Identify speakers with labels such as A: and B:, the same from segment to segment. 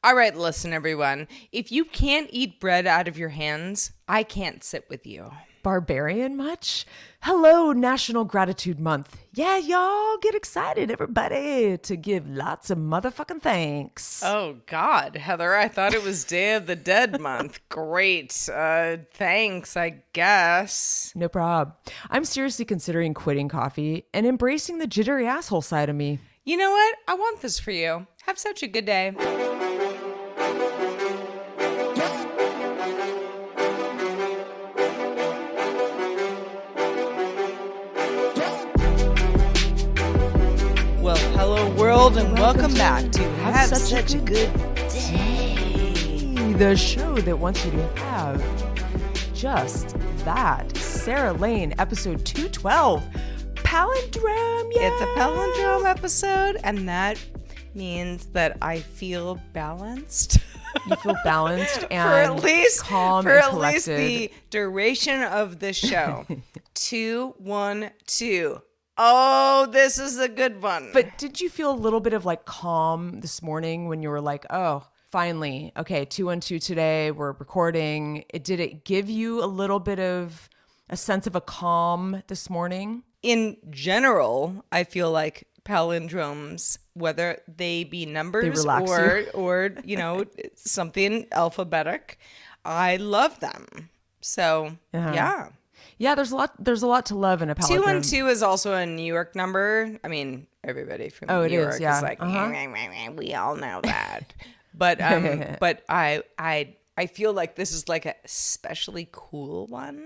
A: All right, listen, everyone. If you can't eat bread out of your hands, I can't sit with you.
B: Barbarian much? Hello, National Gratitude Month. Yeah, y'all get excited, everybody, to give lots of motherfucking thanks.
A: Oh, God, Heather, I thought it was Day of the Dead month. Great. Thanks, I guess.
B: No prob. I'm seriously considering quitting coffee and embracing the jittery asshole side of me.
A: You know what? I want this for you. Have such a good day. Well, hello world and welcome back to Have Such a Good Day.
B: The show that wants you to have just that. Sarah Lane, episode 212. Palindrome, yeah.
A: It's a palindrome episode, and that means that I feel balanced.
B: You feel balanced and calm
A: for
B: and
A: at
B: collected.
A: least the duration of the show. 2, 1, 2. Oh, this is a good one.
B: But did you feel a little bit of like calm this morning when you were like, oh, finally, okay, 212 today, we're recording. Did it give you a little bit of a sense of a calm this morning?
A: In general, I feel like palindromes, whether they be numbers or you know, something alphabetic, I love them. So yeah.
B: Yeah, there's a lot to love in a palindrome.
A: 212 is also a New York number. I mean, everybody from New York is like, we all know that. But I feel like this is like a especially cool one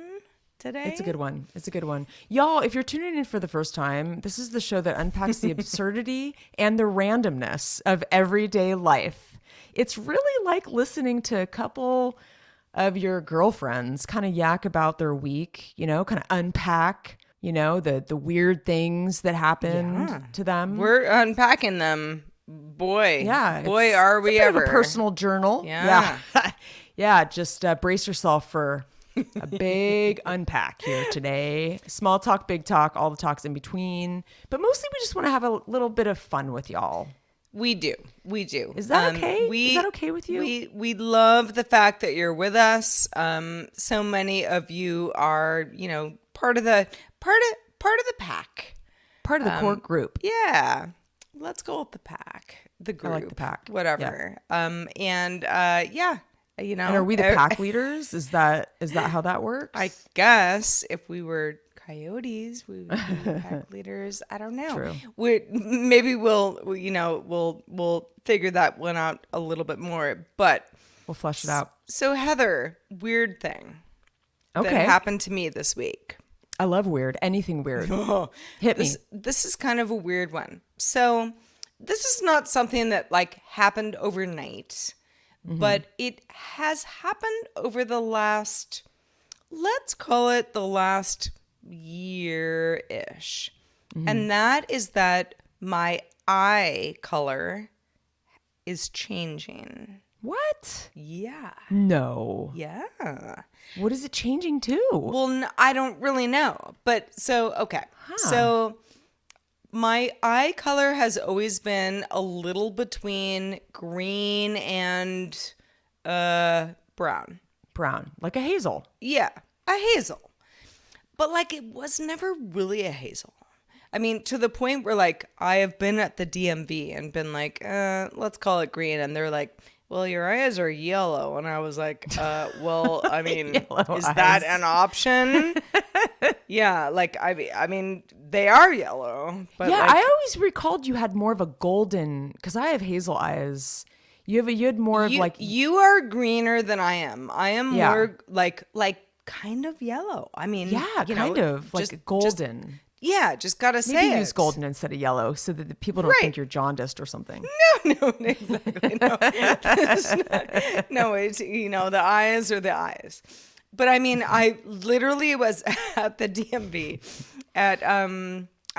A: today.
B: It's a good one. Y'all, if you're tuning in for the first time, this is the show that unpacks the absurdity and the randomness of everyday life. It's really like listening to a couple of your girlfriends kind of yak about their week, you know, kind of unpack, you know, the weird things that happened to them.
A: We're unpacking them. Boy,
B: boy,
A: are we ever.
B: A personal journal.
A: Yeah.
B: Yeah, just brace yourself for a big unpack here today. Small talk, big talk, all the talks in between. But mostly we just want to have a little bit of fun with y'all.
A: We do.
B: Is that okay? Is that okay with you?
A: We love the fact that you're with us. So many of you are, you know, part of the pack.
B: Part of the core group.
A: Yeah. Let's go with the pack. The group.
B: I like the pack.
A: Whatever.
B: Yeah.
A: You know.
B: And are we the pack leaders? Is that how that works?
A: I guess if we were coyotes, we would be pack leaders. I don't know.
B: True.
A: We'll figure that one out a little bit more, but
B: we'll flesh it out.
A: So Heather, weird thing that happened to me this week.
B: I love weird. Anything weird. Hit me.
A: This is kind of a weird one. So this is not something that like happened overnight, but it has happened over the last, let's call it the last year-ish. And that is that my eye color is changing.
B: What?
A: Yeah.
B: No.
A: Yeah.
B: What is it changing to?
A: Well, I don't really know. But so, okay. So my eye color has always been a little between green and brown.
B: Brown. Like a hazel.
A: Yeah. A hazel. But like it was never really a hazel. I mean, to the point where like I have been at the DMV and been like, let's call it green. And they're like, well, your eyes are yellow. And I was like, well, I mean, is that an option? Yeah, like, I mean, they are yellow. But
B: yeah,
A: like,
B: I always recalled you had more of a golden, because I have hazel eyes. You had more of like.
A: You are greener than I am. I am more like kind of yellow. I mean,
B: yeah, kind of like golden.
A: Just gotta say
B: Maybe use golden instead of yellow so that the people don't think you're jaundiced or something.
A: No, exactly. No, it's, you know, the eyes are the eyes. But I mean, I literally was at the DMV at, I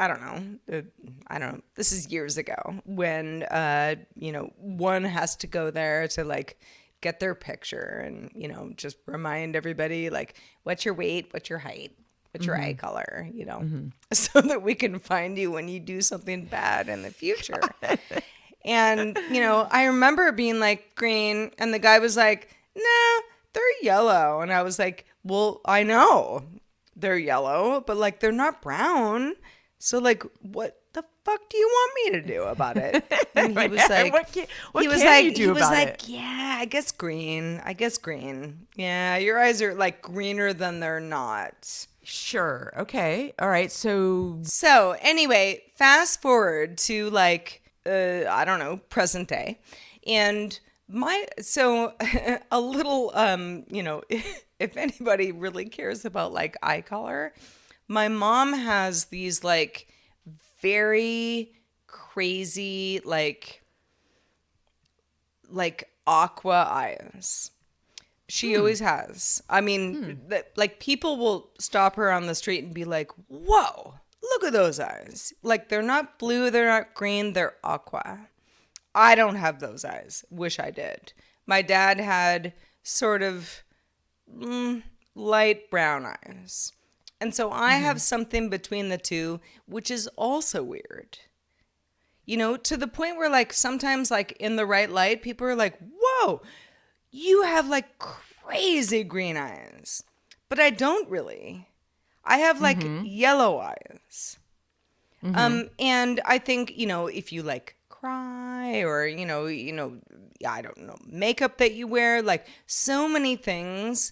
A: don't know. This is years ago when, you know, one has to go there to like get their picture and, you know, just remind everybody like, what's your weight, what's your height, what's your eye color, you know, so that we can find you when you do something bad in the future. And, I remember being like green, and the guy was like, nah, they're yellow. And I was like, well, I know they're yellow, but like they're not brown. So like, what the fuck do you want me to do about it? And he was like,
B: what can you do
A: he was
B: about
A: like,
B: it?
A: yeah, I guess green. I guess green. Yeah, your eyes are like greener than they're not.
B: Sure. Okay. All right. So,
A: So anyway, fast forward to like I don't know, present day. And a little if anybody really cares about like eye color, my mom has these like very crazy like aqua eyes. She always has. I mean, like people will stop her on the street and be like, "Whoa, look at those eyes. Like they're not blue, they're not green, they're aqua." I don't have those eyes. Wish I did. My dad had sort of light brown eyes. And so I have something between the two, which is also weird. To the point where like sometimes like in the right light, people are like, "Whoa, you have like crazy green eyes." But I don't really. I have like yellow eyes. And I think, if you like cry or, I don't know, makeup that you wear, like so many things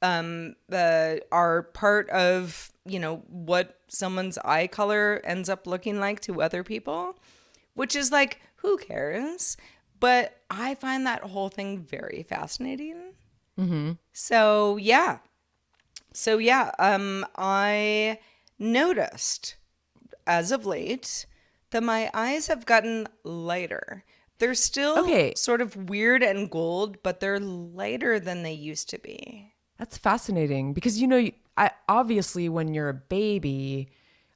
A: are part of, what someone's eye color ends up looking like to other people, which is like, who cares? But I find that whole thing very fascinating. So yeah. I noticed as of late that my eyes have gotten lighter. They're still
B: okay.
A: sort of weird and gold, but they're lighter than they used to be.
B: That's fascinating because, obviously when you're a baby,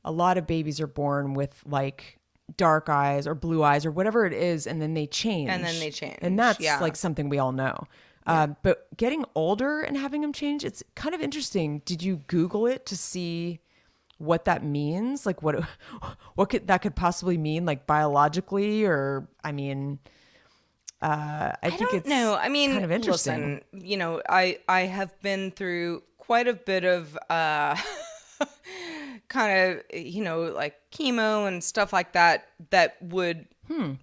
B: a lot of babies are born with like dark eyes or blue eyes or whatever it is, and then they change. And that's
A: yeah.
B: like something we all know. But getting older and having them change, it's kind of interesting. Did you Google it to see what that means? Like what that could possibly mean, like biologically, or I mean, I think it's
A: no. I mean,
B: kind of interesting.
A: Listen, I have been through quite a bit of kind of like chemo and stuff like that would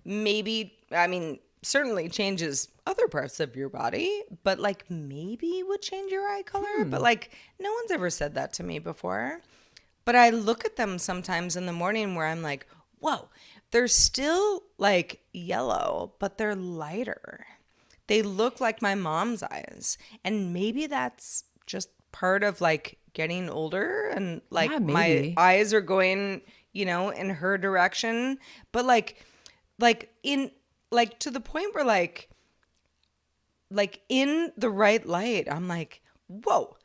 A: maybe, I mean, certainly changes other parts of your body, but like maybe would change your eye color. But like no one's ever said that to me before. But I look at them sometimes in the morning where I'm like, whoa, they're still like yellow, but they're lighter. They look like my mom's eyes. And maybe that's just part of like getting older and like
B: Yeah,
A: my
B: maybe.
A: eyes are going, in her direction. But like in like to the point where like in the right light, I'm like, whoa,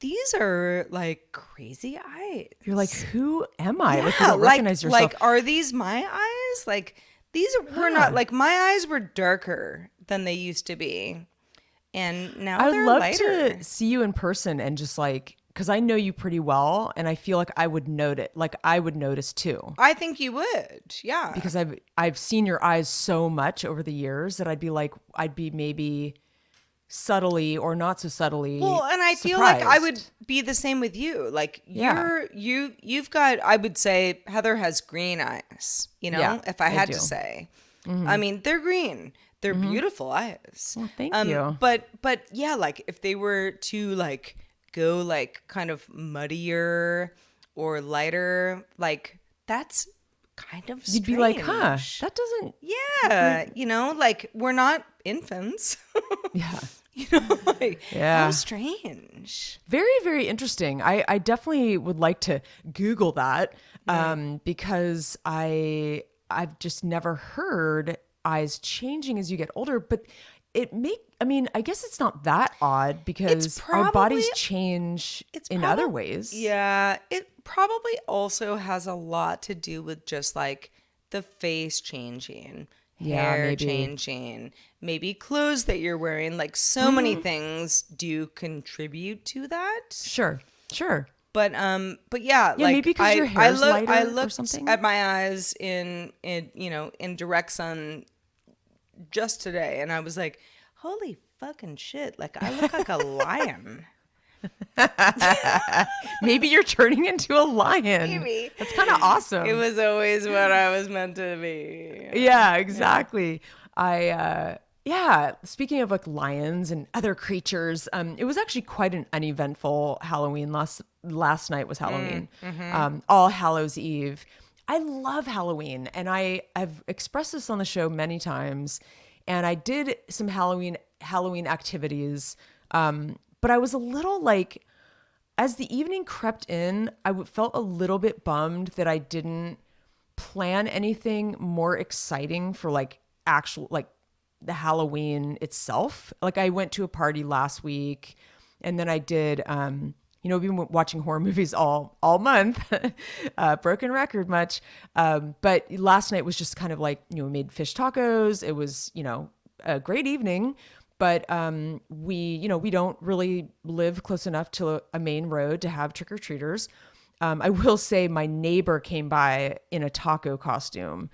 A: these are like crazy eyes.
B: You're like, who am I? Like you
A: Yeah,
B: don't recognize yourself.
A: like are these my eyes? Like were not like my eyes were darker than they used to be, and now
B: I would
A: they're
B: love
A: lighter.
B: to see you in person and just like, because I know you pretty well, and I feel like I would notice. Like I would notice too,
A: I think you would, yeah.
B: because I've seen your eyes so much over the years that I'd be maybe subtly or not so subtly.
A: Well, and I feel like I would
B: surprised.
A: be the same with you. Like
B: Yeah.
A: you've got, I would say Heather has green eyes,
B: Yeah,
A: if I
B: I
A: had
B: do.
A: to say. I mean, they're green. They're beautiful eyes.
B: Well, thank you.
A: But yeah, like if they were to like go like kind of muddier or lighter, like that's kind of strange.
B: You'd be like, huh, that doesn't.
A: Yeah, like we're not infants.
B: Yeah.
A: Like,
B: Yeah.
A: how strange.
B: Very, very interesting. I definitely would like to Google that because I've just never heard eyes changing as you get older. But I guess it's not that odd because our bodies change in other ways.
A: Yeah, it probably also has a lot to do with just like the face changing,
B: Yeah,
A: hair
B: maybe.
A: changing, maybe clothes that you're wearing. Like so many things do contribute to that.
B: Sure.
A: but yeah,
B: Yeah, maybe
A: like
B: because your
A: I
B: hair's
A: look I
B: lighter or
A: looked
B: something.
A: at my eyes in in direct sun just today, and I was like, holy fucking shit! Like I look like a lion.
B: Maybe you're turning into a lion.
A: Maybe
B: That's kind of
A: it
B: awesome.
A: was always what I was meant to be.
B: Yeah,
A: Yeah.
B: exactly. Yeah, speaking of like lions and other creatures, it was actually quite an uneventful Halloween. Last night was Halloween. All Hallows Eve. I love Halloween, and I've expressed this on the show many times, and I did some Halloween activities. But I was a little like, as the evening crept in, felt a little bit bummed that I didn't plan anything more exciting for like actual like the Halloween itself. Like I went to a party last week, and then I did we've been watching horror movies all month. Broken record much. But last night was just kind of like, we made fish tacos. It was, a great evening. But we don't really live close enough to a main road to have trick-or-treaters. I will say my neighbor came by in a taco costume.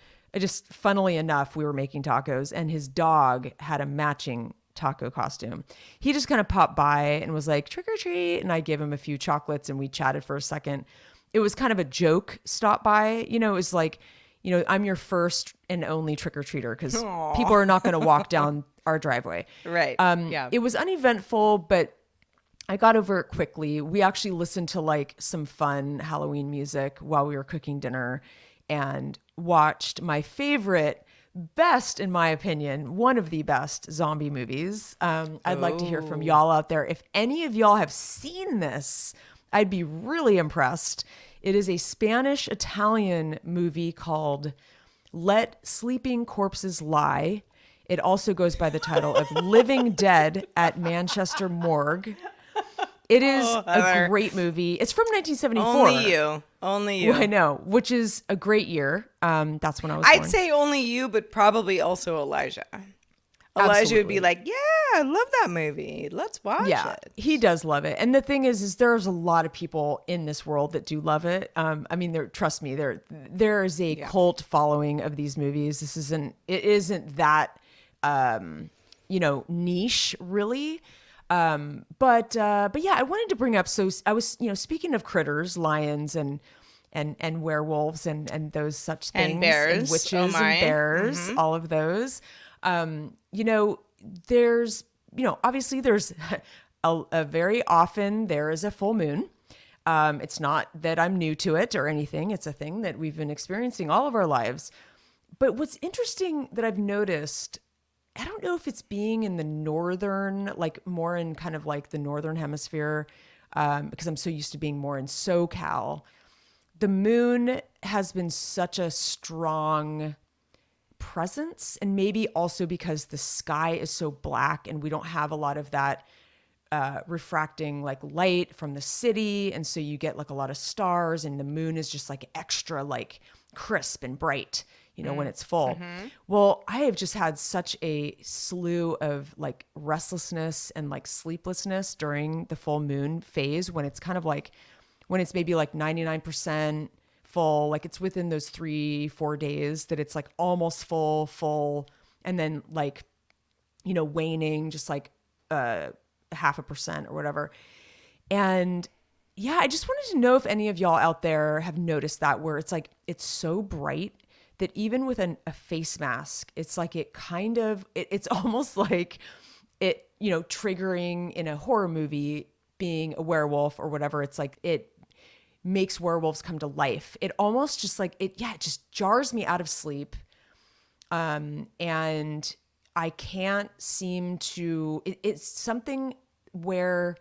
B: Funnily enough, we were making tacos, and his dog had a matching taco costume. He just kind of popped by and was like, trick or treat. And I gave him a few chocolates, and we chatted for a second. It was kind of a joke stop by. It was like, I'm your first and only trick or treater, because people are not going to walk down our driveway.
A: Right. Yeah.
B: It was uneventful, but I got over it quickly. We actually listened to like some fun Halloween music while we were cooking dinner, and watched my favorite, best, in my opinion, one of the best zombie movies. I'd like to hear from y'all out there. If any of y'all have seen this, I'd be really impressed. It is a Spanish-Italian movie called Let Sleeping Corpses Lie. It also goes by the title of Living Dead at Manchester Morgue. It is a great movie. It's from 1974.
A: Only you.
B: Well, I know, which is a great year. That's when I was
A: I'd
B: born.
A: say only you, but probably also Elijah. Elijah would be like, yeah, I love that movie. Let's watch it.
B: He does love it. And the thing is there's a lot of people in this world that do love it. I mean, trust me, there is a cult following of these movies. It isn't that, niche really. But yeah, I wanted to bring up, so I was, speaking of critters, lions and werewolves and those such things,
A: And bears.
B: and witches
A: Oh my.
B: and bears, all of those. There's, obviously there's a very often there is a full moon. It's not that I'm new to it or anything. It's a thing that we've been experiencing all of our lives. But what's interesting that I've noticed, I don't know if it's being in the northern, like more in kind of like the northern hemisphere, because I'm so used to being more in SoCal. The moon has been such a strong presence, and maybe also because the sky is so black and we don't have a lot of that refracting like light from the city, and so you get like a lot of stars, and the moon is just like extra like crisp and bright, when it's full. Well, I have just had such a slew of like restlessness and like sleeplessness during the full moon phase, when it's kind of like, when it's maybe like 99% full, like it's within those 3-4 days that it's like almost full, and then like, waning just like 0.5% or whatever. And yeah, I just wanted to know if any of y'all out there have noticed that, where it's like, it's so bright that even with a face mask, it's like it's almost like it, triggering in a horror movie, being a werewolf or whatever. It's like it makes werewolves come to life. It almost just like it just jars me out of sleep. And I can't seem to, it's something where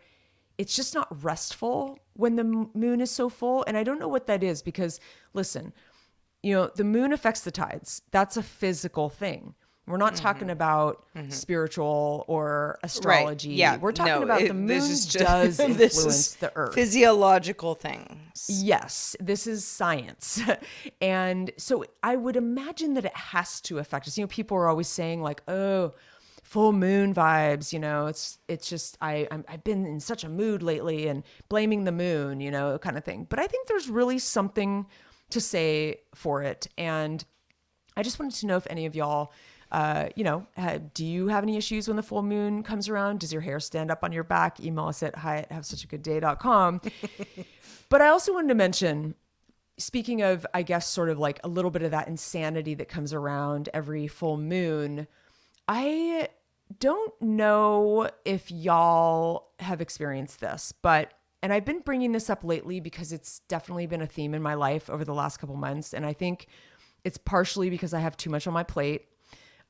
B: it's just not restful when the moon is so full. And I don't know what that is, because listen, the moon affects the tides. That's a physical thing. We're not talking about spiritual or astrology.
A: Right. Yeah.
B: We're talking about the moon does influence the earth.
A: Physiological things.
B: Yes, this is science. And so I would imagine that it has to affect us. People are always saying like, oh, full moon vibes, it's just, I've been in such a mood lately and blaming the moon, kind of thing. But I think there's really something to say for it. And I just wanted to know if any of y'all, do you have any issues when the full moon comes around? Does your hair stand up on your back? Email us at hi@havesuchagoodday.com. But I also wanted to mention, speaking of, I guess, sort of like a little bit of that insanity that comes around every full moon, I don't know if y'all have experienced this, and I've been bringing this up lately because it's definitely been a theme in my life over the last couple months. And I think it's partially because I have too much on my plate.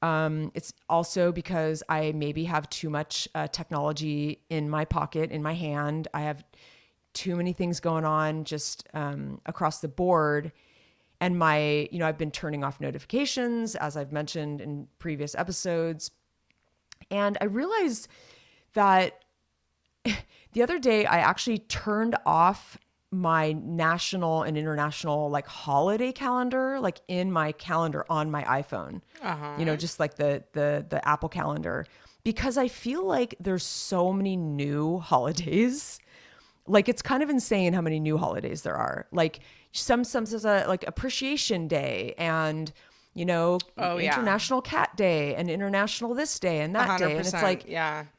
B: It's also because I maybe have too much technology in my pocket, in my hand. I have too many things going on just across the board. And I've been turning off notifications, as I've mentioned in previous episodes. And I realized that the other day I actually turned off my national and international like holiday calendar, like in my calendar on my iPhone, just like the Apple calendar, because I feel like there's so many new holidays. Like, it's kind of insane how many new holidays there are. Like some says like Appreciation Day and, International Cat Day and International this day and that day. And it's like,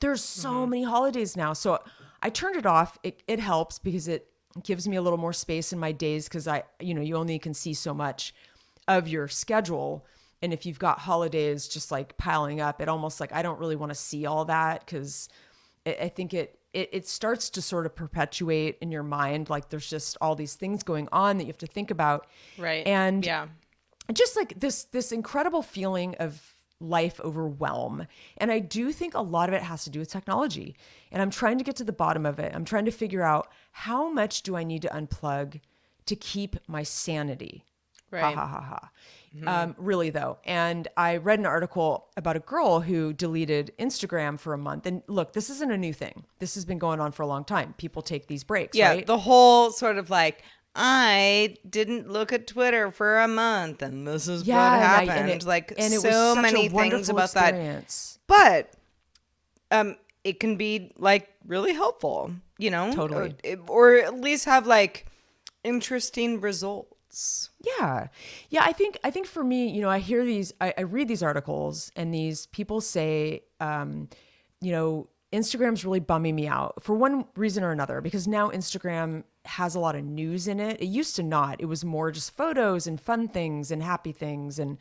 B: there's so many holidays now. So I turned it off. It helps because it gives me a little more space in my days, because you only can see so much of your schedule. And if you've got holidays just like piling up, it almost like, I don't really want to see all that, because I think it starts to sort of perpetuate in your mind, like there's just all these things going on that you have to think about.
A: Right.
B: And just like this incredible feeling of life overwhelm. And I do think a lot of it has to do with technology. And I'm trying to get to the bottom of it. I'm trying to figure out, how much do I need to unplug to keep my sanity?
A: Right.
B: Ha ha ha ha. Really though. And I read an article about a girl who deleted Instagram for a month. And look, this isn't a new thing. This has been going on for a long time. People take these breaks, right?
A: The whole sort of like, I didn't look at Twitter for a month and this is what happened.
B: And it
A: so
B: was such
A: many
B: a
A: things about
B: experience.
A: that. But it can be like really helpful,
B: Totally.
A: Or at least have like interesting results.
B: Yeah. I think for me, I hear I read these articles and these people say, Instagram's really bumming me out for one reason or another, because now Instagram has a lot of news in it. It used to not. It was more just photos and fun things and happy things and,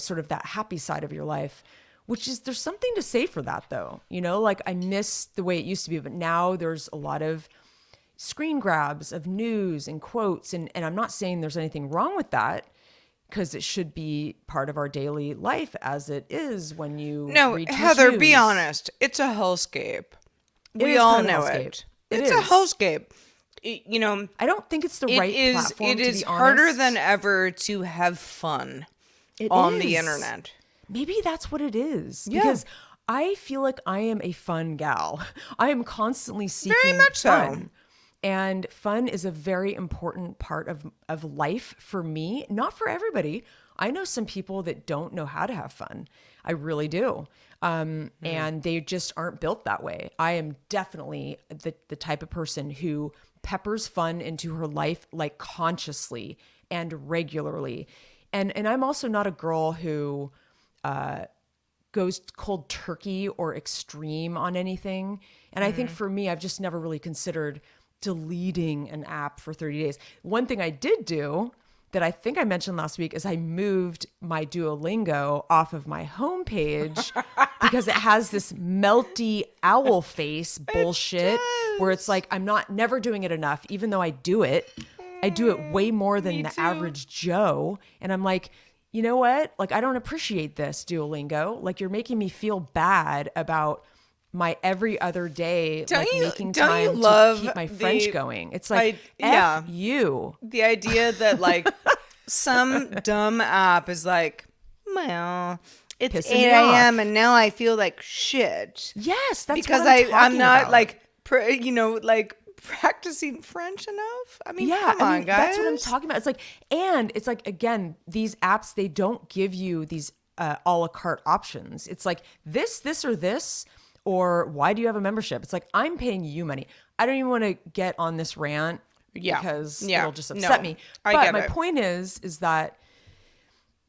B: sort of that happy side of your life, there's something to say for that though. Like I miss the way it used to be, but now there's a lot of screen grabs of news and quotes. And I'm not saying there's anything wrong with that, because it should be part of our daily life as it is when you read
A: Heather,
B: news.
A: be honest. It's a hellscape. We all know it. It's a hellscape.
B: I don't think it's the right platform,
A: it
B: to
A: is
B: be
A: harder
B: honest.
A: than ever to have fun
B: It
A: on
B: is.
A: the internet.
B: Maybe that's what it is.
A: Yeah.
B: Because I feel like I am a fun gal. I am constantly seeking
A: Very much
B: fun.
A: so.
B: And fun is a very important part of life for me, not for everybody. I know some people that don't know how to have fun. I really do. And they just aren't built that way. I am definitely the type of person who peppers fun into her life, like consciously and regularly. And I'm also not a girl who goes cold turkey or extreme on anything. And I think for me, I've just never really considered deleting an app for 30 days. One thing I did do that I think I mentioned last week is I moved my Duolingo off of my homepage because it has this melty owl face bullshit where it's like, I'm never doing it enough, even though I do it. I do it way more than the average Joe. And I'm like, you know what? Like, I don't appreciate this, Duolingo. Like, you're making me feel bad about my every other day, making time to keep my French going. It's like, F you.
A: The idea that like some dumb app is like, well, it's
B: Pissing
A: 8
B: me
A: a.m.
B: off.
A: and now I feel like shit.
B: Yes, that's
A: because
B: what I'm
A: I'm not
B: about.
A: like, like practicing French enough. I mean, come on, guys.
B: That's what I'm talking about. It's like, again, these apps, they don't give you these a la carte options. It's like this, or this, or why do you have a membership? It's like, I'm paying you money. I don't even want to get on this rant because it'll just upset me.
A: I
B: But
A: get
B: my
A: it.
B: point is that,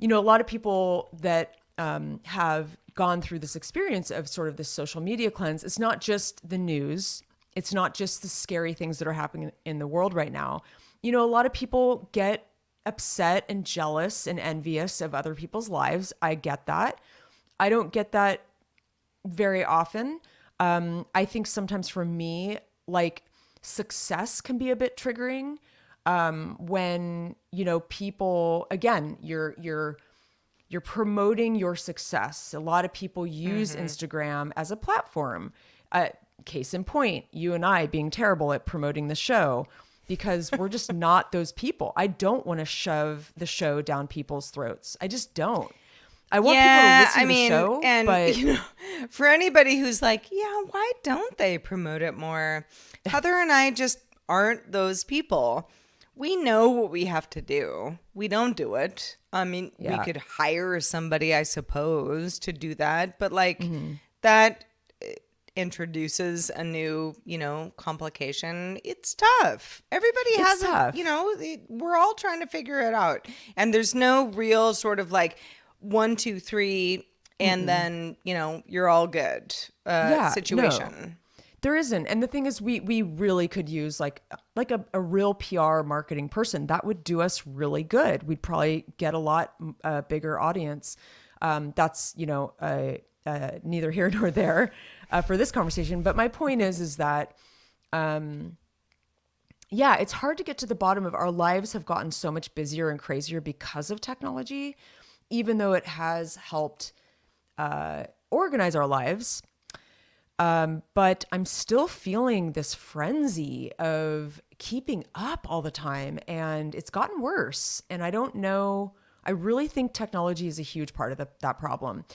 B: a lot of people that have gone through this experience of sort of this social media cleanse, it's not just the news. It's not just the scary things that are happening in the world right now. A lot of people get upset and jealous and envious of other people's lives. I get that. I don't get that very often. I think sometimes for me, like, success can be a bit triggering when, people, again, you're promoting your success. A lot of people use Instagram as a platform. Case in point, you and I being terrible at promoting the show because we're just not those people. I don't want to shove the show down people's throats. I just don't. I want people to listen to the show,
A: and
B: but
A: for anybody who's like, yeah, why don't they promote it more? Heather and I just aren't those people. We know what we have to do. We don't do it. I mean, we could hire somebody, I suppose, to do that, but like that introduces a new, complication. It's tough. Everybody has
B: tough.
A: we're all trying to figure it out. And there's no real sort of like 1, 2, 3, and then, you're all good situation.
B: No, there isn't. And the thing is, we really could use like a real PR marketing person. That would do us really good. We'd probably get a lot bigger audience. That's, neither here nor there for this conversation. But my point is that, it's hard to get to the bottom of our lives have gotten so much busier and crazier because of technology, even though it has helped organize our lives. But I'm still feeling this frenzy of keeping up all the time, and it's gotten worse. And I don't know. I really think technology is a huge part of that problem.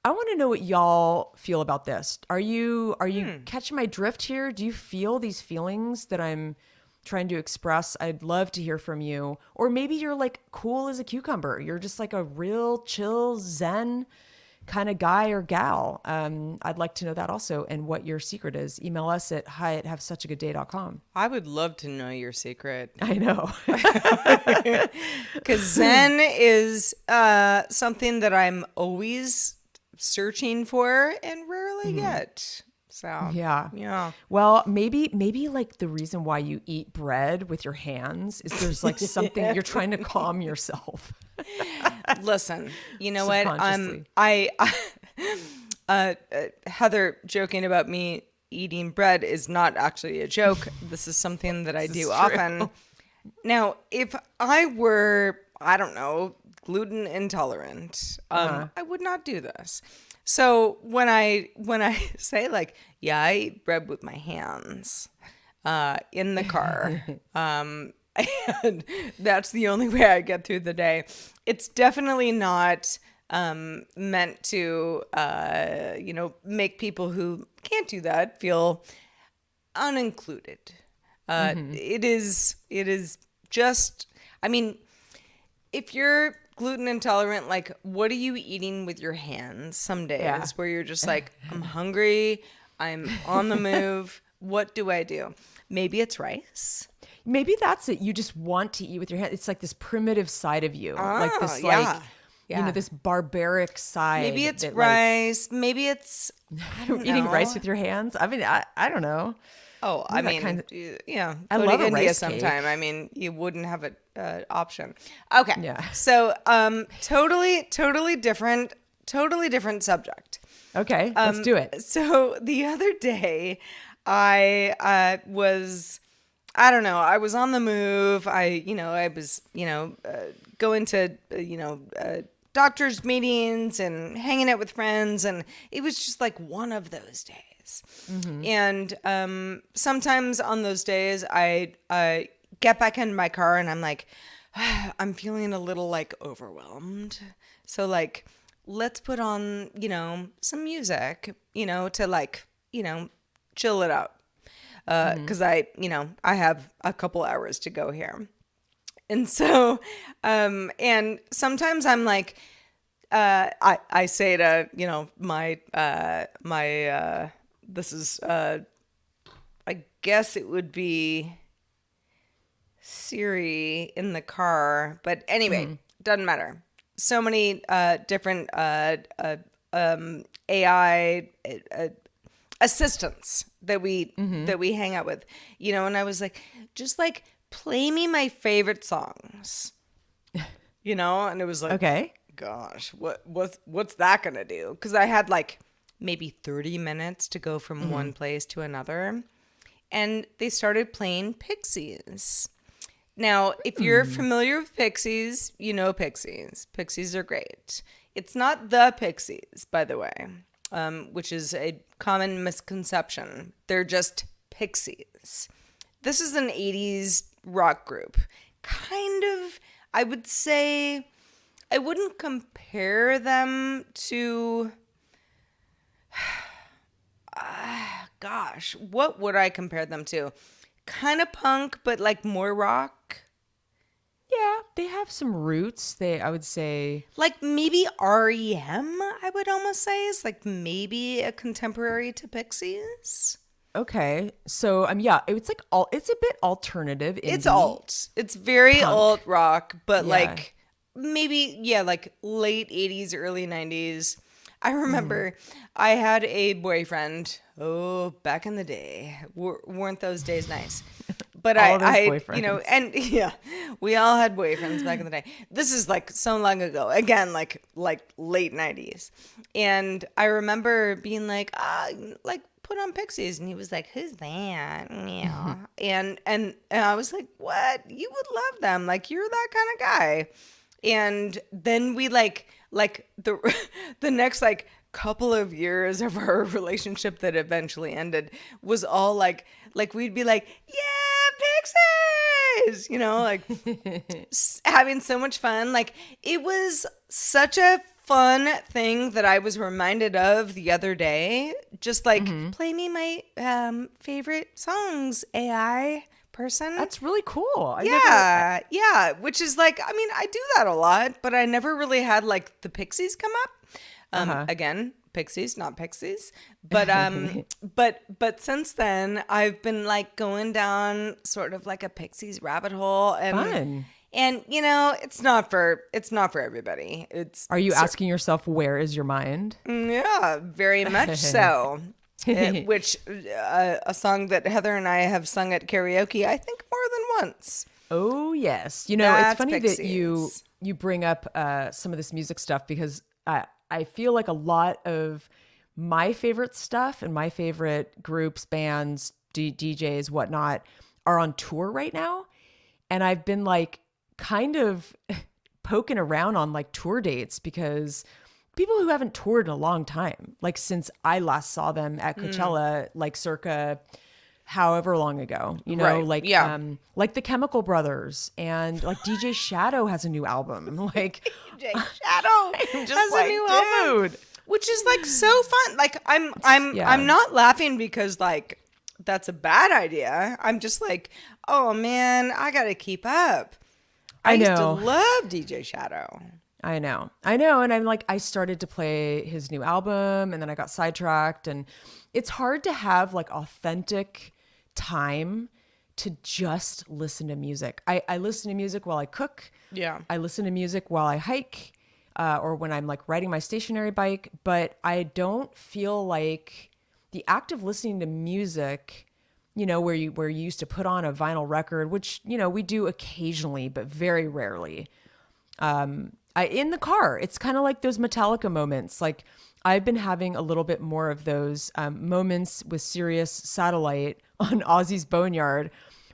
B: I want to know what y'all feel about this. Are you catching my drift here? Do you feel these feelings that I'm trying to express? I'd love to hear from you. Or maybe you're like cool as a cucumber. You're just like a real chill Zen kind of guy or gal. I'd like to know that also, and what your secret is. Email us at hi@havessuchagaday.com.
A: I would love to know your secret.
B: I know.
A: Because Zen is something that I'm always searching for and rarely get. So yeah.
B: Well, maybe like the reason why you eat bread with your hands is there's like something you're trying to calm yourself.
A: Listen, you know what? Heather joking about me eating bread is not actually a joke. This is something that I do often. Now, if I were, I don't know, gluten intolerant, I would not do this. So when I say like, yeah, I eat bread with my hands in the car, and that's the only way I get through the day. It's definitely not meant to, make people who can't do that feel unincluded. It is just, I mean, if you're gluten intolerant, like, what are you eating with your hands some days where you're just like, I'm hungry, I'm on the move, what do I do? Maybe it's rice.
B: Maybe that's it. You just want to eat with your hands. It's like this primitive side of you, like this, this barbaric side.
A: Maybe it's rice. Maybe it's
B: eating rice with your hands. I mean, I don't know.
A: Oh, I mean,
B: I love a rice
A: sometime.
B: cake.
A: I mean, you wouldn't have an option. Okay.
B: Yeah.
A: So, totally different subject.
B: Okay, let's do it.
A: So the other day, I was on the move. I was, going to, doctor's meetings and hanging out with friends. And it was just like one of those days. And sometimes on those days, I get back in my car and I'm like, I'm feeling a little like overwhelmed. So like, let's put on, some music, to like, chill it out. Cause I have a couple hours to go here. And so, and sometimes I'm like, I say to, this is, I guess it would be Siri in the car, but anyway, doesn't matter. So many different AI assistants that we hang out with, and I was like, just like play me my favorite songs, and it was like,
B: Okay.
A: gosh, what's that gonna do? Because I had like maybe 30 minutes to go from one place to another, and they started playing Pixies. Now, if you're familiar with Pixies, you know Pixies. Pixies are great. It's not the Pixies, by the way, which is a common misconception. They're just Pixies. This is an 80s rock group. Kind of, I would say, I wouldn't compare them to... gosh, what would I compare them to? Kind of punk, but like more rock.
B: Yeah, they have some roots. I would say,
A: Like maybe REM, I would almost say, is like maybe a contemporary to Pixies.
B: okay. So, yeah, it's like it's a bit alternative
A: It's
B: indie
A: alt. It's very
B: punk.
A: alt rock, but
B: Yeah.
A: like maybe, yeah, like late 80s, early 90s. I remember I had a boyfriend, back in the day. Weren't those days nice? But
B: All those
A: I,
B: boyfriends.
A: and yeah, we all had boyfriends back in the day. This is like so long ago. Again, like late 90s. And I remember being like, like put on Pixies, and he was like, "Who's that?" Yeah. and I was like, "What? You would love them. Like you're that kind of guy." And then we like the the next like couple of years of our relationship that eventually ended was all like we'd be like, yeah, Pixies, like having so much fun. Like it was such a fun thing that I was reminded of the other day. Just like play me my favorite songs, AI person.
B: That's really cool.
A: Yeah, which is like, I mean, I do that a lot, but I never really had like the Pixies come up. Again, Pixies, not Pixies. But but since then, I've been like going down sort of like a Pixies rabbit hole, and
B: Fun.
A: and it's not for everybody.
B: Are you asking yourself, where is your mind?
A: Yeah, very much so. Which a song that Heather and I have sung at karaoke, I think more than once.
B: Oh yes,
A: That's
B: it's funny that
A: Pixies.
B: you bring up some of this music stuff, because I feel like a lot of my favorite stuff and my favorite groups, bands, DJs, whatnot, are on tour right now, and I've been like kind of poking around on like tour dates, because people who haven't toured in a long time, like since I last saw them at Coachella, like circa however long ago,
A: Right.
B: like
A: Yeah.
B: like the Chemical Brothers, and like DJ Shadow has a new album. Like
A: DJ Shadow
B: just
A: has
B: like,
A: a new album,
B: dude.
A: which is like so fun. Like I'm not laughing because like that's a bad idea. I'm just like, oh man, I gotta keep up. I used to
B: know.
A: love DJ Shadow.
B: I know. And I'm like, I started to play his new album, and then I got sidetracked, and it's hard to have like authentic time to just listen to music. I listen to music while I cook.
A: Yeah.
B: I listen to music while I hike, or when I'm like riding my stationary bike, but I don't feel like the act of listening to music, where you used to put on a vinyl record, which, we do occasionally, but very rarely. In the car, it's kind of like those Metallica moments. Like I've been having a little bit more of those moments with Sirius Satellite on Ozzy's Boneyard,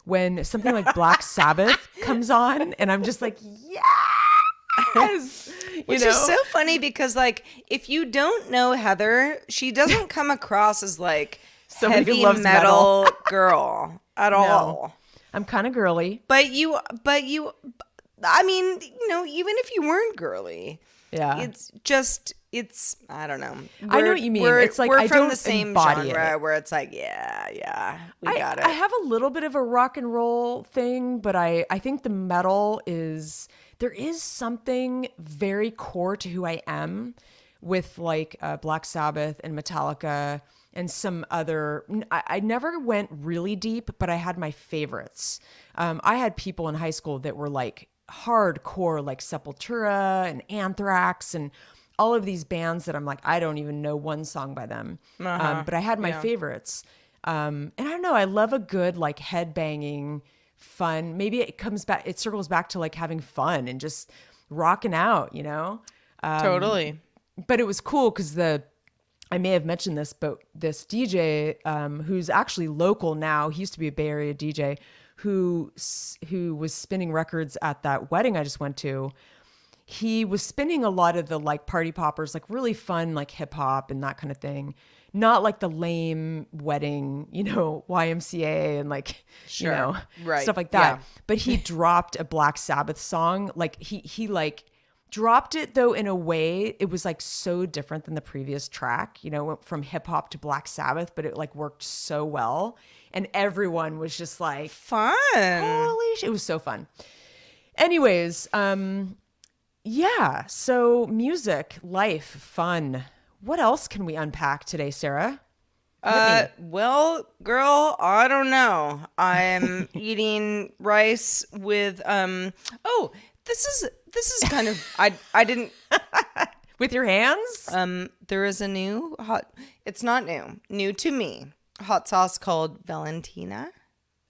B: when something like Black Sabbath comes on, and I'm just like, yes,
A: Which is so funny because like if you don't know Heather, she doesn't come across as like
B: Somebody who
A: heavy
B: loves
A: metal girl at all.
B: I'm kind of girly.
A: But you, I mean, even if you weren't girly,
B: Yeah.
A: it's, I don't know.
B: I know what you mean. It's like
A: we're
B: I
A: from
B: don't
A: the same
B: embody
A: genre
B: it.
A: where it's like, yeah, we got it.
B: I have a little bit of a rock and roll thing, but I think the metal there's there is something very core to who I am with like Black Sabbath and Metallica and some other. I never went really deep, but I had my favorites. I had people in high school that were like hardcore, like Sepultura and Anthrax and all of these bands that I'm like, I don't even know one song by them. But I had my favorites. And I don't know, I love a good like headbanging fun. Maybe it circles back to like having fun and just rocking out, you know?
A: Totally.
B: But it was cool because I may have mentioned this, but this DJ, who's actually local now, he used to be a Bay Area DJ who was spinning records at that wedding I just went to. He was spinning a lot of the like party poppers, like really fun, like hip hop and that kind of thing. Not like the lame wedding, you know, YMCA and like, you know, stuff like that. Yeah. But he dropped a Black Sabbath song. Like he like dropped it though in a way, it was like so different than the previous track, you know, went from hip hop to Black Sabbath, but it like worked so well. And everyone was just like,
A: fun.
B: Holy shit. It was so fun. Anyways, yeah. So music, life, fun. What else can we unpack today, Sarah?
A: Well, girl, I don't know. I'm eating rice with oh, this is kind of I didn't
B: with your hands?
A: There is a new it's not new to me. Hot sauce called Valentina.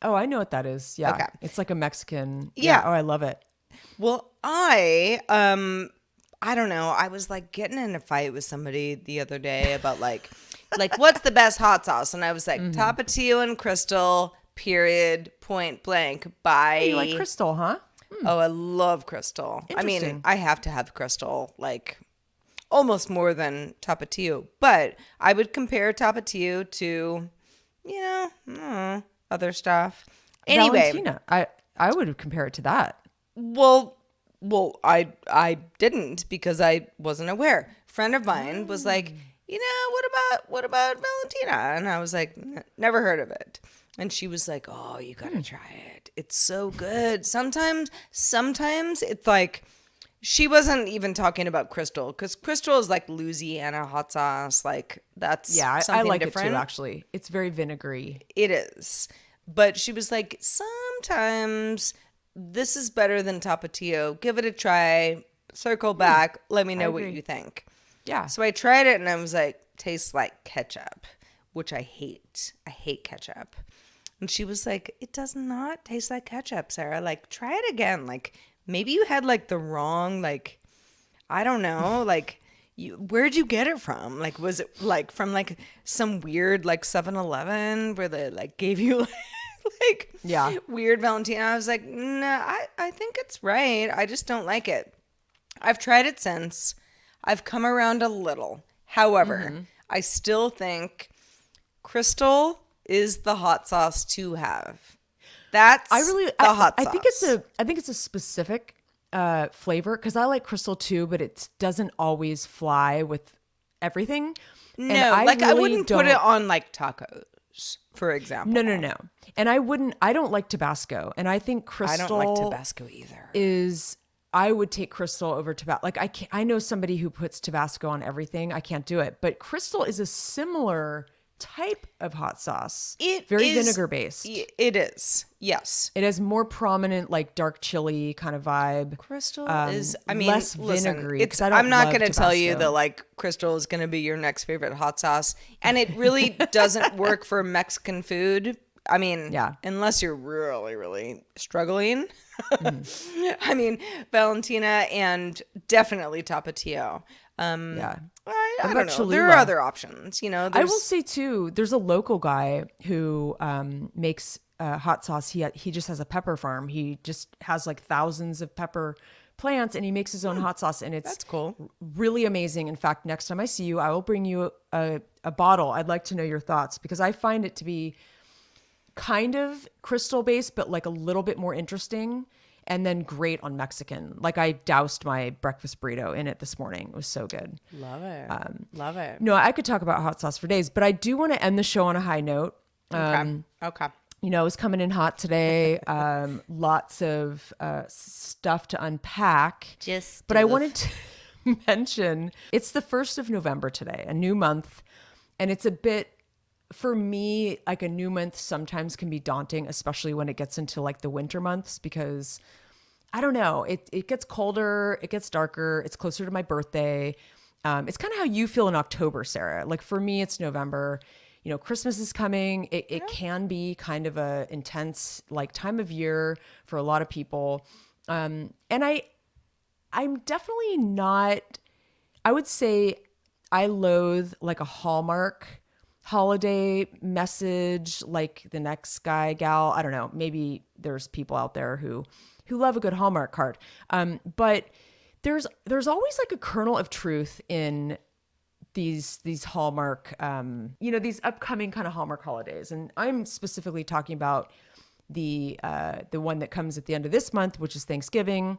B: Oh, I know what that is. Yeah.
A: Okay.
B: It's like a Mexican.
A: Yeah.
B: Oh, I love it.
A: Well, I don't know. I was like getting in a fight with somebody the other day about like what's the best hot sauce? And I was like, Tapatio and Crystal, period, point blank. Bye.
B: Oh, you like Crystal, huh?
A: Oh, I love Crystal. I mean, I have to have Crystal like almost more than Tapatio. But I would compare Tapatio to, you know, other stuff. Anyway.
B: Valentina. I would compare it to that.
A: Well, I didn't because I wasn't aware. Friend of mine was like, you know, what about Valentina? And I was like, never heard of it. And she was like, oh, you gotta try it. It's so good. Sometimes it's like, she wasn't even talking about Crystal because Crystal is like Louisiana hot sauce. Like that's
B: I like
A: different.
B: it too. Actually, it's very vinegary.
A: It is, but she was like, sometimes this is better than Tapatio. Give it a try. Circle back. Let me know what you think.
B: Yeah.
A: So I tried it and I was like, tastes like ketchup, which I hate. I hate ketchup. And she was like, it does not taste like ketchup, Sarah. Like, try it again. Like, maybe you had like the wrong, like, I don't know, like, where'd you get it from? Like, was it like from like some weird like 7-Eleven where they like gave you like weird Valentina? I was like, nah, I think it's right. I just don't like it. I've tried it since. I've come around a little. However, I still think Crystal is the hot sauce to have. That's the hot sauce.
B: I think it's a specific flavor because I like Crystal too, but it doesn't always fly with everything.
A: No, I wouldn't put it on like tacos, for example.
B: No. And I don't like Tabasco. And I think Crystal.
A: I don't like Tabasco either.
B: I would take Crystal over Tabasco. Like I know somebody who puts Tabasco on everything. I can't do it. But Crystal is a similar type of hot sauce. Very vinegar based.
A: It is. Yes.
B: It has more prominent like dark chili kind of vibe.
A: Crystal is, I mean,
B: less vinegary.
A: I'm not going to tell you that like Crystal is going to be your next favorite hot sauce. And it really doesn't work for Mexican food. I mean, unless you're really, really struggling. I mean, Valentina and definitely Tapatio. I don't know. There are other options, you know.
B: I will say too, there's a local guy who makes hot sauce. He just has a pepper farm. He just has like thousands of pepper plants and he makes his own hot sauce and that's
A: cool.
B: Really amazing. In fact, next time I see you, I will bring you a bottle. I'd like to know your thoughts because I find it to be kind of Crystal based, but like a little bit more interesting. And then great on Mexican. Like I doused my breakfast burrito in it this morning. It was so good.
A: Love it. Love it.
B: No, I could talk about hot sauce for days, but I do want to end the show on a high note.
A: Okay.
B: It's coming in hot today. Lots of stuff to unpack. But I wanted to mention it's the 1st of November today, a new month. And it's a bit, for me, like a new month sometimes can be daunting, especially when it gets into like the winter months, because I don't know, it gets colder, it gets darker, it's closer to my birthday. It's kind of how you feel in October, Sarah. Like for me, it's November. Christmas is coming. It can be kind of a intense like time of year for a lot of people. And I'm definitely not, I would say I loathe like a Hallmark holiday message, like the next guy, gal. I don't know. Maybe there's people out there who love a good Hallmark card. But there's always like a kernel of truth in these Hallmark, these upcoming kind of Hallmark holidays. And I'm specifically talking about the one that comes at the end of this month, which is Thanksgiving.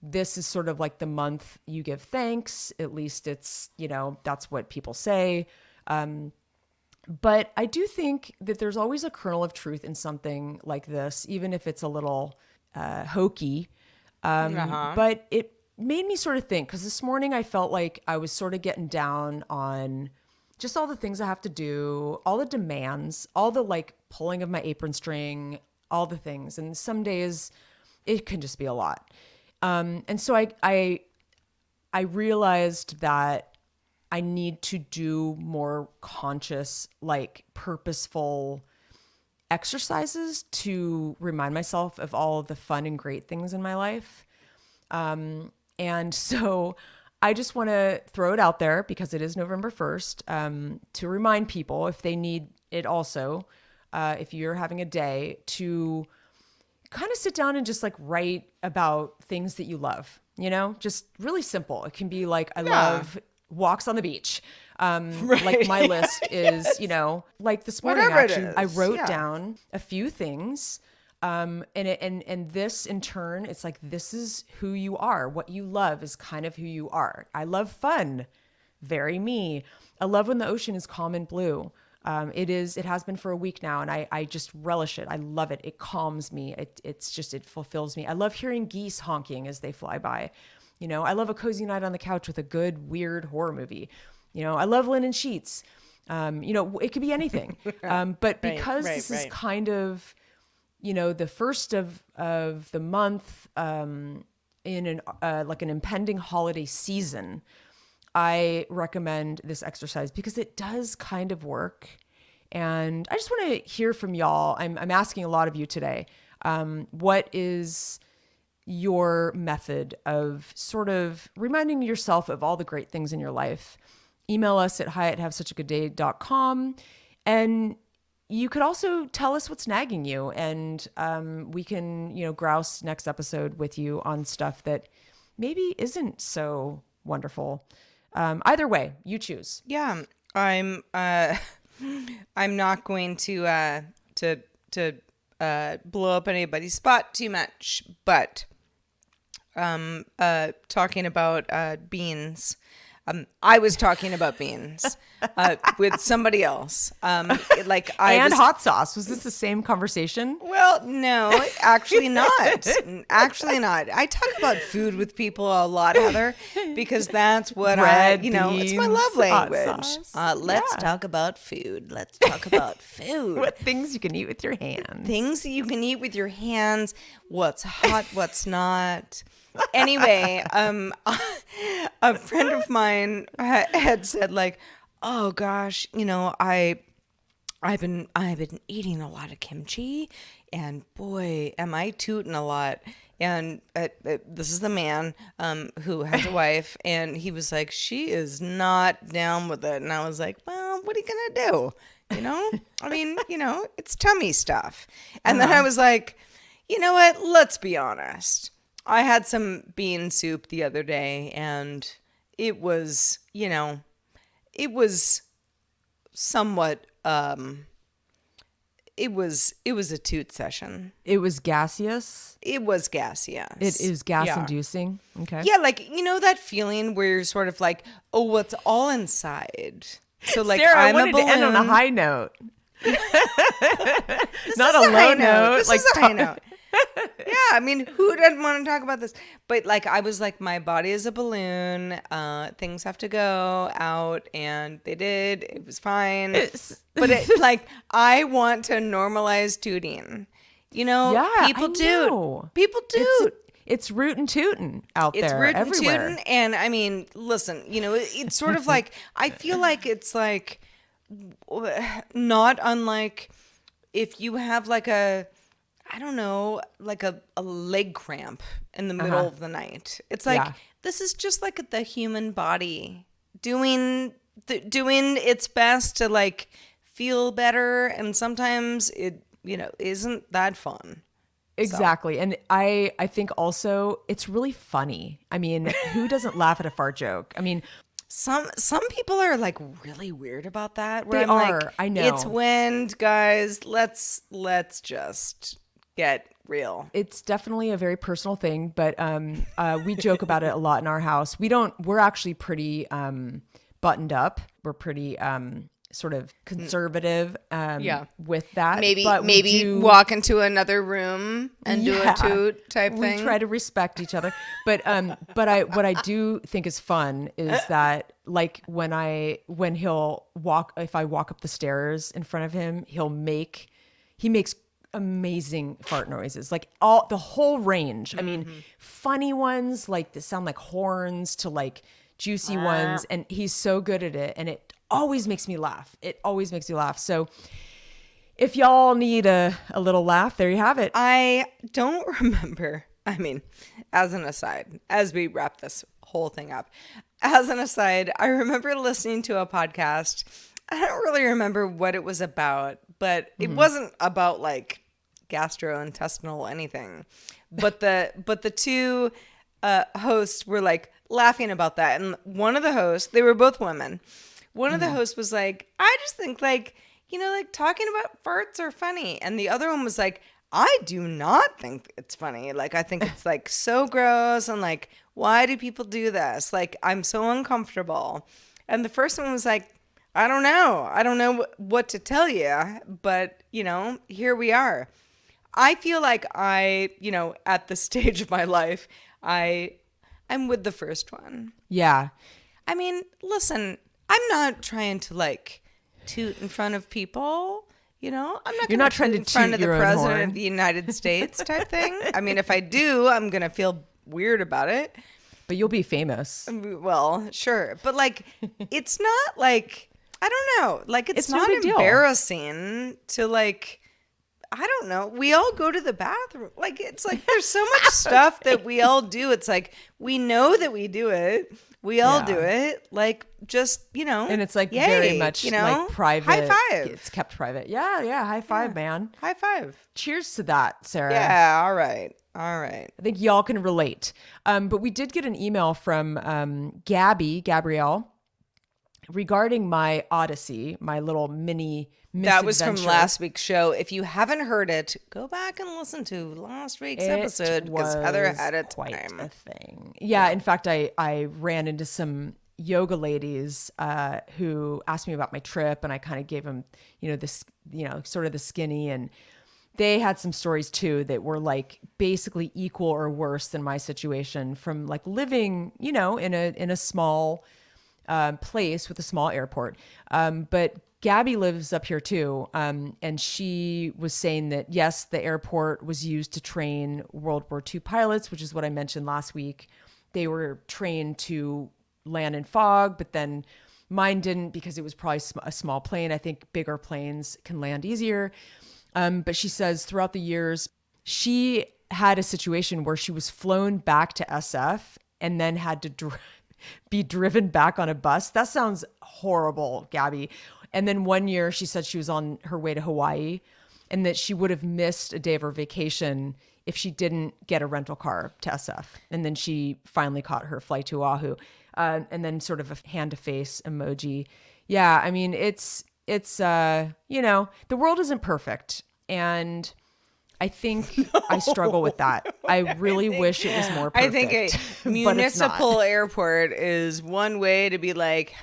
B: This is sort of like the month you give thanks. At least it's, that's what people say. But I do think that there's always a kernel of truth in something like this, even if it's a little hokey. But it made me sort of think, because this morning I felt like I was sort of getting down on just all the things I have to do, all the demands, all the like pulling of my apron string, all the things. And some days it can just be a lot. And so I realized that I need to do more conscious, like purposeful exercises to remind myself of all of the fun and great things in my life. And so I just want to throw it out there because it is November 1st, to remind people if they need it also, if you're having a day, to kind of sit down and just like write about things that you love, just really simple. It can be like, I love walks on the beach. Like my list is, like this morning,
A: Whatever it
B: actually,
A: is,
B: I wrote down a few things. And this in turn, it's like, this is who you are. What you love is kind of who you are. I love fun. Very me. I love when the ocean is calm and blue. It has been for a week now, and I just relish it. I love it. It calms me. It fulfills me. I love hearing geese honking as they fly by. I love a cozy night on the couch with a good, weird horror movie. I love linen sheets. It could be anything. But because this is kind of, the first of the month, in an impending holiday season, I recommend this exercise because it does kind of work. And I just want to hear from y'all. I'm asking a lot of you today. What is your method of sort of reminding yourself of all the great things in your life? Email us at hi@havesuchagoodday.com. And you could also tell us what's nagging you, and we can, grouse next episode with you on stuff that maybe isn't so wonderful. Either way, you choose.
A: Yeah, I'm not going to blow up anybody's spot too much, but talking about beans. I was talking about beans with somebody else.
B: Hot sauce. Was this the same conversation?
A: Well, no, actually not. Actually not. I talk about food with people a lot, Heather, because that's what it's my love language. Let's talk about food. Let's talk about food.
B: What things you can eat with your hands.
A: Things that you can eat with your hands. What's hot, what's not. Anyway, a friend of mine had said, like, oh gosh, I've been eating a lot of kimchi, and boy, am I tooting a lot. And this is the man who has a wife, and he was like, she is not down with it. And I was like, well, what are you gonna do? I mean, it's tummy stuff. And then I was like, you know what? Let's be honest. I had some bean soup the other day, and it was, it was somewhat, it was a toot session.
B: It was gaseous?
A: It was gas, yes.
B: It is gas-inducing? Okay.
A: Yeah, like, that feeling where you're sort of like, oh, what's all inside? So, like,
B: Sarah,
A: I'm
B: I wanted
A: a balloon.
B: to end on a high note. Not a
A: is
B: low
A: high
B: note.
A: This is a high note. Yeah, I mean, who doesn't want to talk about this? But like, I was like, my body is a balloon. Things have to go out, and they did. It was fine. But it like, I want to normalize tooting. You know,
B: Yeah,
A: people
B: I
A: toot.
B: know.
A: People toot.
B: It's rootin' tootin' out
A: It's
B: there
A: rootin'
B: everywhere.
A: tootin', and I mean, listen, you know, it's sort of like, I feel like it's like not unlike if you have like a, I don't know, like a leg cramp in the middle of the night. It's like,
B: Yeah.
A: this is just like the human body doing its best to like feel better, and sometimes it, you know, isn't that fun.
B: Exactly. And I think also it's really funny. I mean, who doesn't laugh at a fart joke? I mean,
A: Some people are like really weird about that. Where
B: They
A: I'm like,
B: are, I know.
A: It's wind, guys. Let's just get real.
B: it's definitely a very personal thing, but we joke about it a lot in our house. We're actually pretty buttoned up. We're pretty sort of conservative with that. But we
A: Maybe
B: do-
A: walk into another room and do a toot type
B: we
A: thing.
B: try to respect each other. But what I do think is fun is that like when he'll walk, if I walk up the stairs in front of him, he makes amazing fart noises, like the whole range. I mean, funny ones like that sound like horns to like juicy ones, and he's so good at it, and it always makes me laugh. So if y'all need a little laugh, there you have it.
A: I don't remember. I mean, as an aside, as we wrap this whole thing up, as an aside, I remember listening to a podcast. I don't really remember what it was about, but it wasn't about like gastrointestinal anything. But the two hosts were like laughing about that, and one of the hosts, they were both women. One of the hosts was like, I just think like, you know, like talking about farts are funny. And the other one was like, I do not think it's funny. Like, I think it's like so gross. And like, why do people do this? Like, I'm so uncomfortable. And the first one was like, I don't know. I don't know what to tell you. But, you know, here we are. I feel like you know, at this stage of my life, I'm with the first one.
B: Yeah.
A: I mean, listen, I'm not trying to like toot in front of people. You know, I'm not.
B: You're not trying to
A: in front
B: toot
A: of the
B: your own
A: president
B: horn.
A: of the United States type thing. I mean, if I do, I'm gonna feel weird about it.
B: But you'll be famous.
A: Well, sure, but like, it's not like, I don't know. Like, it's
B: no
A: not
B: big deal.
A: embarrassing to like. I don't know. We all go to the bathroom. Like, it's like there's so much stuff that we all do. It's like we know that we do it. We all do it. Like, just, you know.
B: And it's like
A: yay,
B: very much
A: you know?
B: like private.
A: High five.
B: It's kept private. Yeah. High five, man.
A: High five.
B: Cheers to that, Sarah.
A: Yeah. All right. All right.
B: I think y'all can relate. But we did get an email from Gabrielle, regarding my Odyssey, my little mini
A: That was from
B: misadventure.
A: last week's show. If you haven't heard it, go back and listen to last week's episode because Heather
B: was
A: had a
B: quite
A: time.
B: a thing. Yeah, in fact, I ran into some yoga ladies who asked me about my trip, and I kind of gave them, sort of the skinny, and they had some stories too that were like basically equal or worse than my situation from like living, in a small place with a small airport. But Gabby lives up here too. And she was saying that, yes, the airport was used to train World War II pilots, which is what I mentioned last week. They were trained to land in fog, but then mine didn't because it was probably a small plane. I think bigger planes can land easier. But she says throughout the years, she had a situation where she was flown back to SF and then had to be driven back on a bus. That sounds horrible, Gabby. And then one year she said she was on her way to Hawaii and that she would have missed a day of her vacation if she didn't get a rental car to SF. And then she finally caught her flight to Oahu. And then sort of a hand to face emoji. Yeah, I mean, it's the world isn't perfect. And I think I struggle with that. I really wish it was more perfect.
A: I think a
B: but it's not.
A: municipal airport is one way to be like,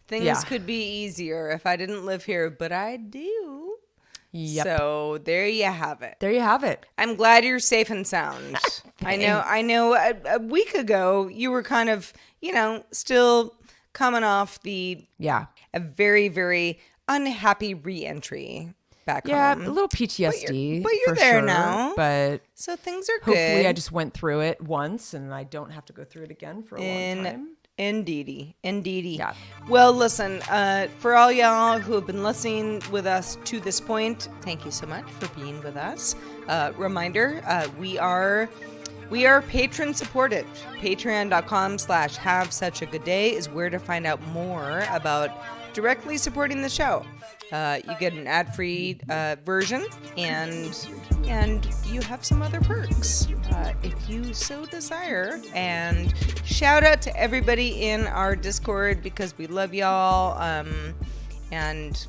A: Things could be easier if I didn't live here, but I do.
B: Yep.
A: So there you have it.
B: There you have it.
A: I'm glad you're safe and sound. I know a week ago you were kind of, still coming off a very, very unhappy re-entry back home.
B: Yeah, a little PTSD.
A: But you're
B: for
A: there
B: sure,
A: now.
B: But
A: so things are good.
B: hopefully I just went through it once and I don't have to go through it again for a long time.
A: Indeedy.
B: Yeah.
A: Well, listen, for all y'all who have been listening with us to this point, thank you so much for being with us. Reminder, we are patron supported. Patreon.com/havesuchagoodday is where to find out more about directly supporting the show. You get an ad-free version, and you have some other perks if you so desire. And shout out to everybody in our Discord because we love y'all. And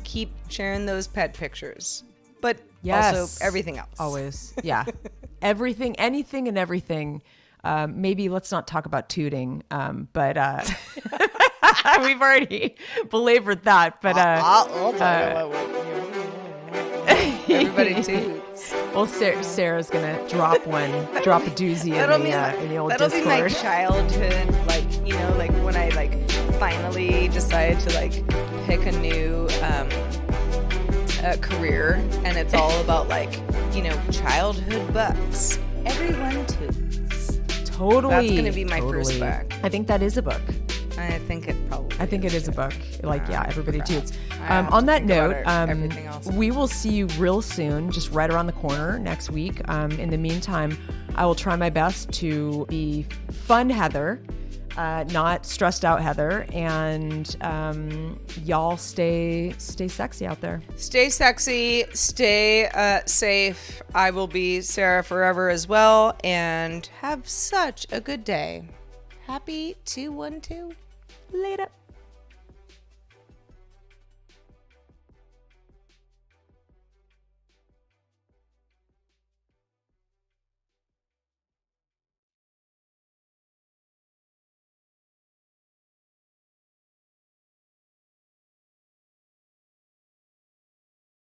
A: keep sharing those pet pictures, but also everything else.
B: Always, yeah, everything, anything, and everything. Maybe let's not talk about tooting, but. We've already belabored that, but
A: everybody toots.
B: Well, Sarah's gonna drop a doozy in the old
A: that'll
B: Discord.
A: That'll be my childhood, like when I finally decided to pick a new career, and it's all about childhood books. Everyone toots.
B: Totally.
A: That's gonna be my first book.
B: I think that is a book.
A: I think it is a book.
B: Everybody toots. On that note,
A: everything else.
B: we will see you real soon, just right around the corner next week. In the meantime, I will try my best to be fun Heather, not stressed out Heather, and y'all stay sexy out there.
A: Stay sexy, stay safe. I will be Sarah forever as well, and have such a good day. Happy 212.
B: Later.